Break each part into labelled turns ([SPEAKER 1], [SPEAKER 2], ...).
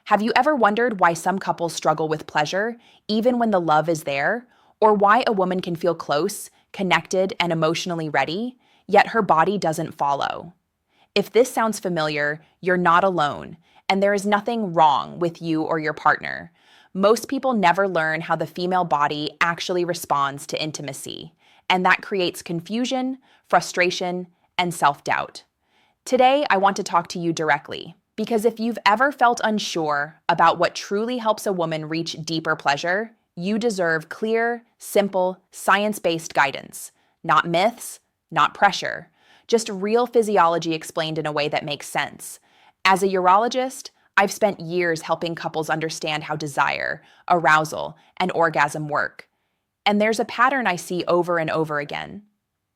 [SPEAKER 1] Have you ever wondered why some couples struggle with pleasure, even when the love is there? Or why a woman can feel close, connected, and emotionally ready, yet her body doesn't follow? If this sounds familiar, you're not alone, and there is nothing wrong with you or your partner. Most people never learn how the female body actually responds to intimacy, and that creates confusion, frustration, and self-doubt. Today, I want to talk to you directly, because if you've ever felt unsure about what truly helps a woman reach deeper pleasure, you deserve clear, simple, science-based guidance. Not myths, not pressure, just real physiology explained in a way that makes sense. As a urologist, I've spent years helping couples understand how desire, arousal, and orgasm work. And there's a pattern I see over and over again.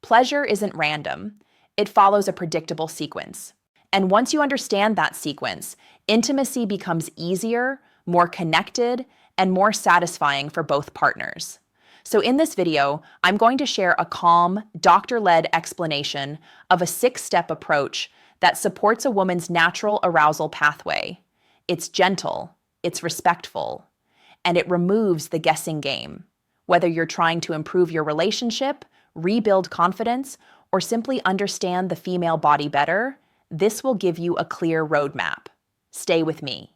[SPEAKER 1] Pleasure isn't random. It follows a predictable sequence. And once you understand that sequence, intimacy becomes easier, more connected, and more satisfying for both partners. So in this video, I'm going to share a calm, doctor-led explanation of a 6-step approach that supports a woman's natural arousal pathway. It's gentle, it's respectful, and it removes the guessing game. Whether you're trying to improve your relationship, rebuild confidence, or simply understand the female body better, this will give you a clear roadmap. Stay with me.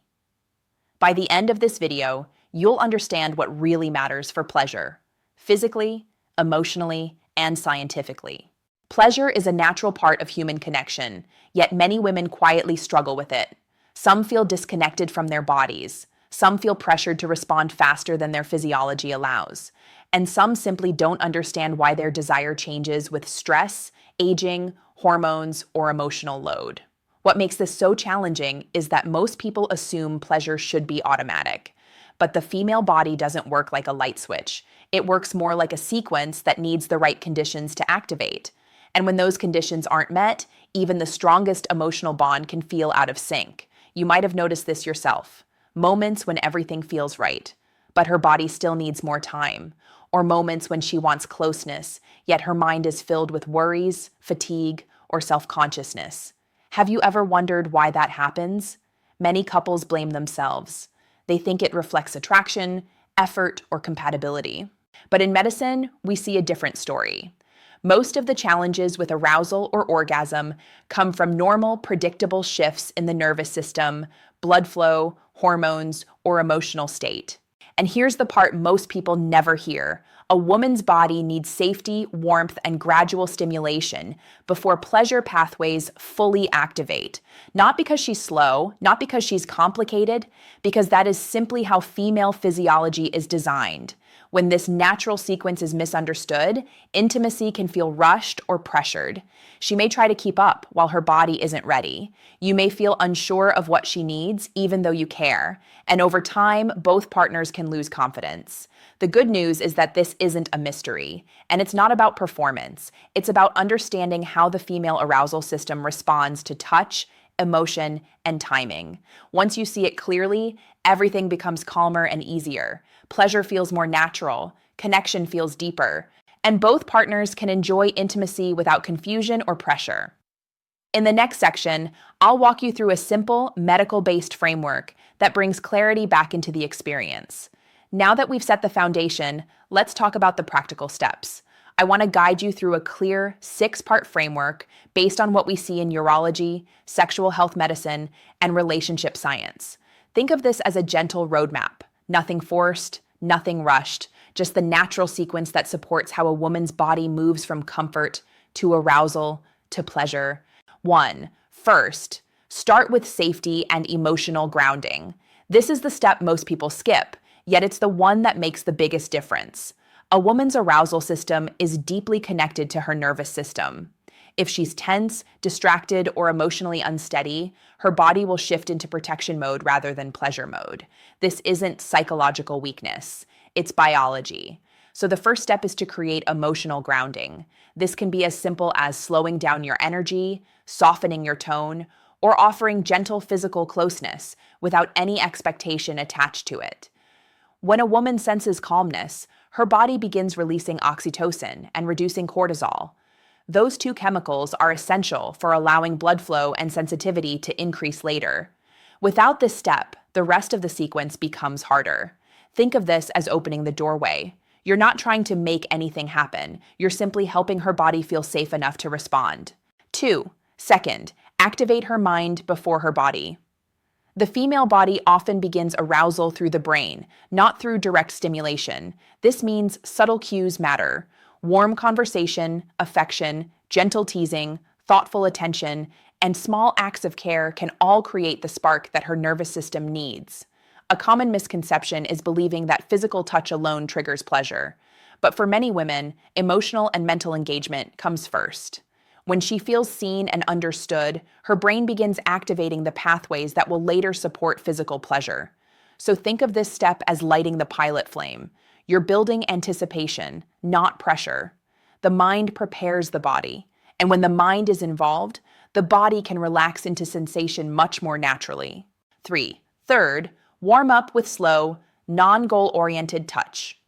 [SPEAKER 1] By the end of this video, you'll understand what really matters for pleasure, physically, emotionally, and scientifically. Pleasure is a natural part of human connection, yet many women quietly struggle with it. Some feel disconnected from their bodies. Some feel pressured to respond faster than their physiology allows. And some simply don't understand why their desire changes with stress, aging, hormones, or emotional load. What makes this so challenging is that most people assume pleasure should be automatic. But the female body doesn't work like a light switch. It works more like a sequence that needs the right conditions to activate. And when those conditions aren't met, even the strongest emotional bond can feel out of sync. You might have noticed this yourself. Moments when everything feels right, but her body still needs more time. Or moments when she wants closeness, yet her mind is filled with worries, fatigue, or self-consciousness. Have you ever wondered why that happens? Many couples blame themselves. They think it reflects attraction, effort, or compatibility. But in medicine, we see a different story. Most of the challenges with arousal or orgasm come from normal, predictable shifts in the nervous system, blood flow, hormones, or emotional state. And here's the part most people never hear. A woman's body needs safety, warmth, and gradual stimulation before pleasure pathways fully activate. Not because she's slow, not because she's complicated, because that is simply how female physiology is designed. When this natural sequence is misunderstood, intimacy can feel rushed or pressured. She may try to keep up while her body isn't ready. You may feel unsure of what she needs, even though you care. And over time, both partners can lose confidence. The good news is that this isn't a mystery, and it's not about performance. It's about understanding how the female arousal system responds to touch, emotion, and timing. Once you see it clearly, everything becomes calmer and easier. Pleasure feels more natural, connection feels deeper, and both partners can enjoy intimacy without confusion or pressure. In the next section, I'll walk you through a simple, medical-based framework that brings clarity back into the experience. Now that we've set the foundation, let's talk about the practical steps. I want to guide you through a clear 6-part framework based on what we see in urology, sexual health medicine, and relationship science. Think of this as a gentle roadmap. Nothing forced, nothing rushed, just the natural sequence that supports how a woman's body moves from comfort to arousal to pleasure. 1. First, start with safety and emotional grounding. This is the step most people skip, yet it's the one that makes the biggest difference. A woman's arousal system is deeply connected to her nervous system. If she's tense, distracted, or emotionally unsteady, her body will shift into protection mode rather than pleasure mode. This isn't psychological weakness, it's biology. So the first step is to create emotional grounding. This can be as simple as slowing down your energy, softening your tone, or offering gentle physical closeness without any expectation attached to it. When a woman senses calmness, her body begins releasing oxytocin and reducing cortisol. Those two chemicals are essential for allowing blood flow and sensitivity to increase later. Without this step, the rest of the sequence becomes harder. Think of this as opening the doorway. You're not trying to make anything happen. You're simply helping her body feel safe enough to respond. 2. Second, activate her mind before her body. The female body often begins arousal through the brain, not through direct stimulation. This means subtle cues matter. Warm conversation, affection, gentle teasing, thoughtful attention, and small acts of care can all create the spark that her nervous system needs. A common misconception is believing that physical touch alone triggers pleasure. But for many women, emotional and mental engagement comes first. When she feels seen and understood, her brain begins activating the pathways that will later support physical pleasure. So think of this step as lighting the pilot flame. You're building anticipation, not pressure. The mind prepares the body, and when the mind is involved, the body can relax into sensation much more naturally. 3. Third, warm up with slow, non-goal-oriented touch.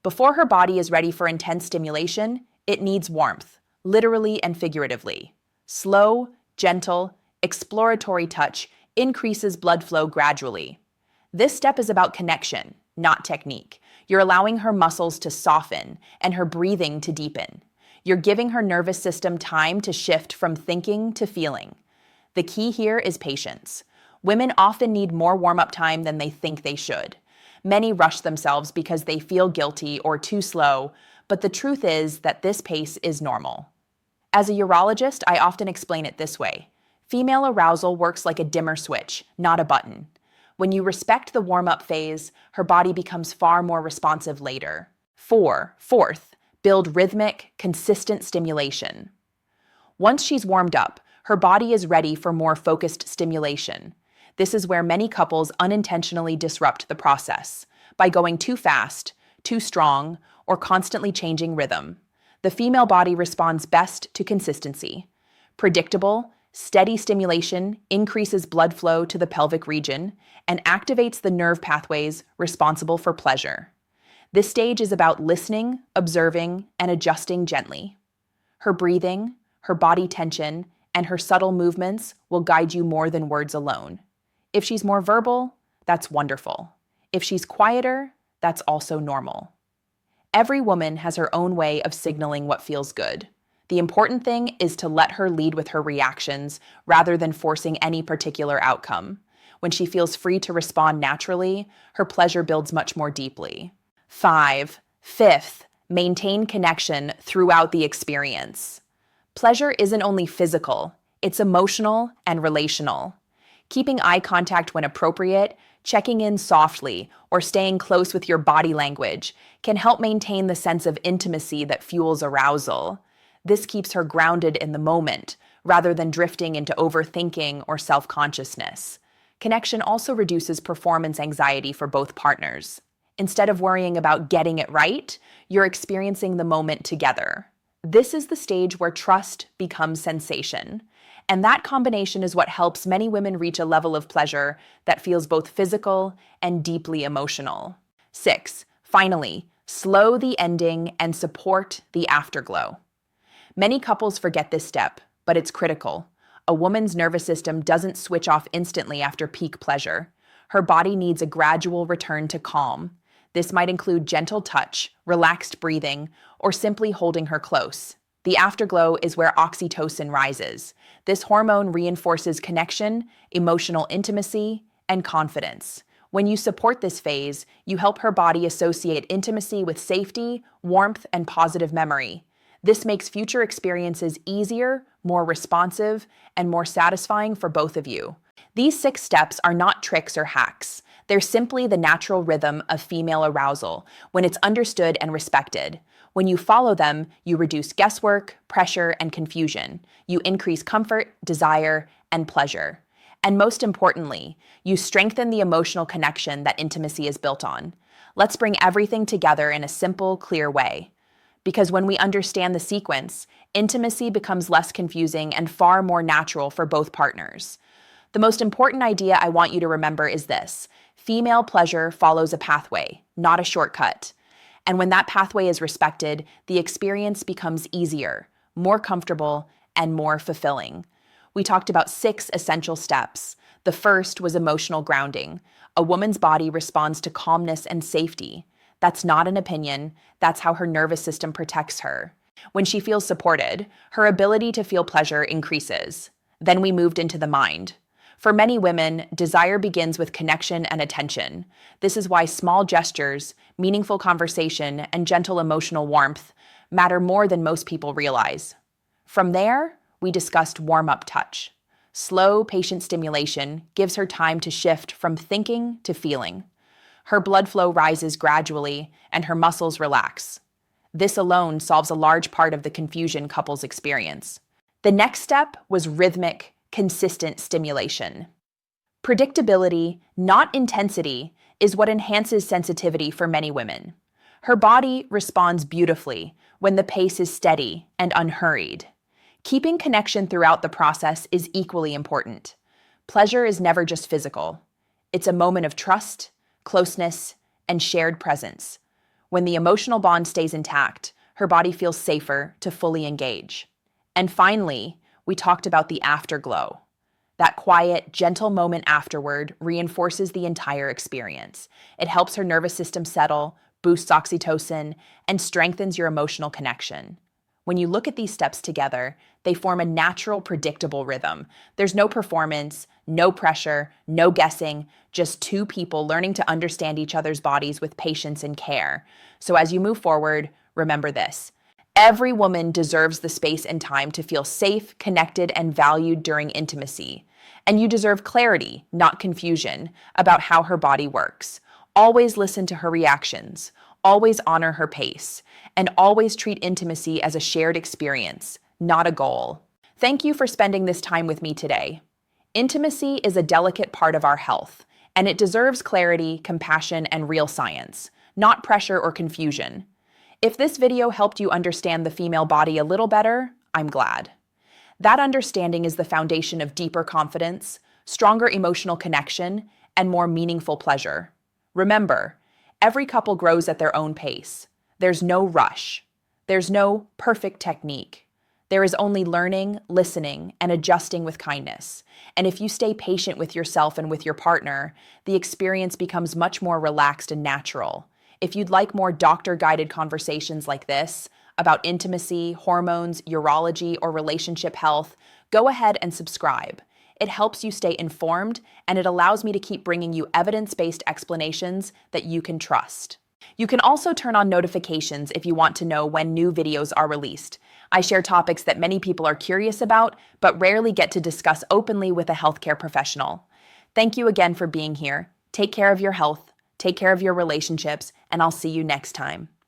[SPEAKER 1] Before her body is ready for intense stimulation, it needs warmth. Literally and figuratively. Slow, gentle, exploratory touch increases blood flow gradually. This step is about connection, not technique. You're allowing her muscles to soften and her breathing to deepen. You're giving her nervous system time to shift from thinking to feeling. The key here is patience. Women often need more warm-up time than they think they should. Many rush themselves because they feel guilty or too slow, but the truth is that this pace is normal. As a urologist, I often explain it this way. Female arousal works like a dimmer switch, not a button. When you respect the warm-up phase, her body becomes far more responsive later. Fourth, build rhythmic, consistent stimulation. Once she's warmed up, her body is ready for more focused stimulation. This is where many couples unintentionally disrupt the process by going too fast, too strong, or constantly changing rhythm. The female body responds best to consistency. Predictable, steady stimulation increases blood flow to the pelvic region and activates the nerve pathways responsible for pleasure. This stage is about listening, observing, and adjusting gently. Her breathing, her body tension, and her subtle movements will guide you more than words alone. If she's more verbal, that's wonderful. If she's quieter, that's also normal. Every woman has her own way of signaling what feels good. The important thing is to let her lead with her reactions rather than forcing any particular outcome. When she feels free to respond naturally, her pleasure builds much more deeply. Fifth, maintain connection throughout the experience. Pleasure isn't only physical, it's emotional and relational. Keeping eye contact when appropriate, checking in softly, or staying close with your body language can help maintain the sense of intimacy that fuels arousal. This keeps her grounded in the moment, rather than drifting into overthinking or self-consciousness. Connection also reduces performance anxiety for both partners. Instead of worrying about getting it right, you're experiencing the moment together. This is the stage where trust becomes sensation. And that combination is what helps many women reach a level of pleasure that feels both physical and deeply emotional. 6. Finally, slow the ending and support the afterglow. Many couples forget this step, but it's critical. A woman's nervous system doesn't switch off instantly after peak pleasure. Her body needs a gradual return to calm. This might include gentle touch, relaxed breathing, or simply holding her close. The afterglow is where oxytocin rises. This hormone reinforces connection, emotional intimacy, and confidence. When you support this phase, you help her body associate intimacy with safety, warmth, and positive memory. This makes future experiences easier, more responsive, and more satisfying for both of you. These 6 steps are not tricks or hacks. They're simply the natural rhythm of female arousal when it's understood and respected. When you follow them, you reduce guesswork, pressure, and confusion. You increase comfort, desire, and pleasure. And most importantly, you strengthen the emotional connection that intimacy is built on. Let's bring everything together in a simple, clear way. Because when we understand the sequence, intimacy becomes less confusing and far more natural for both partners. The most important idea I want you to remember is this: female pleasure follows a pathway, not a shortcut. And when that pathway is respected, the experience becomes easier, more comfortable, and more fulfilling. We talked about 6 essential steps. The first was emotional grounding. A woman's body responds to calmness and safety. That's not an opinion, that's how her nervous system protects her. When she feels supported, her ability to feel pleasure increases. Then we moved into the mind. For many women, desire begins with connection and attention. This is why small gestures, meaningful conversation, and gentle emotional warmth matter more than most people realize. From there, we discussed warm-up touch. Slow, patient stimulation gives her time to shift from thinking to feeling. Her blood flow rises gradually, and her muscles relax. This alone solves a large part of the confusion couples experience. The next step was rhythmic, consistent stimulation. Predictability, not intensity, is what enhances sensitivity for many women. Her body responds beautifully when the pace is steady and unhurried. Keeping connection throughout the process is equally important. Pleasure is never just physical. It's a moment of trust, closeness, and shared presence. When the emotional bond stays intact, her body feels safer to fully engage. And finally, we talked about the afterglow. That quiet, gentle moment afterward reinforces the entire experience. It helps her nervous system settle, boosts oxytocin, and strengthens your emotional connection. When you look at these steps together, they form a natural, predictable rhythm. There's no performance, no pressure, no guessing, just two people learning to understand each other's bodies with patience and care. So as you move forward, remember this. Every woman deserves the space and time to feel safe, connected, and valued during intimacy. And you deserve clarity, not confusion, about how her body works. Always listen to her reactions. Always honor her pace. And always treat intimacy as a shared experience, not a goal. Thank you for spending this time with me today. Intimacy is a delicate part of our health, and it deserves clarity, compassion, and real science, not pressure or confusion. If this video helped you understand the female body a little better, I'm glad. That understanding is the foundation of deeper confidence, stronger emotional connection, and more meaningful pleasure. Remember, every couple grows at their own pace. There's no rush. There's no perfect technique. There is only learning, listening, and adjusting with kindness. And if you stay patient with yourself and with your partner, the experience becomes much more relaxed and natural. If you'd like more doctor-guided conversations like this about intimacy, hormones, urology, or relationship health, go ahead and subscribe. It helps you stay informed, and it allows me to keep bringing you evidence-based explanations that you can trust. You can also turn on notifications if you want to know when new videos are released. I share topics that many people are curious about, but rarely get to discuss openly with a healthcare professional. Thank you again for being here. Take care of your health, take care of your relationships, and I'll see you next time.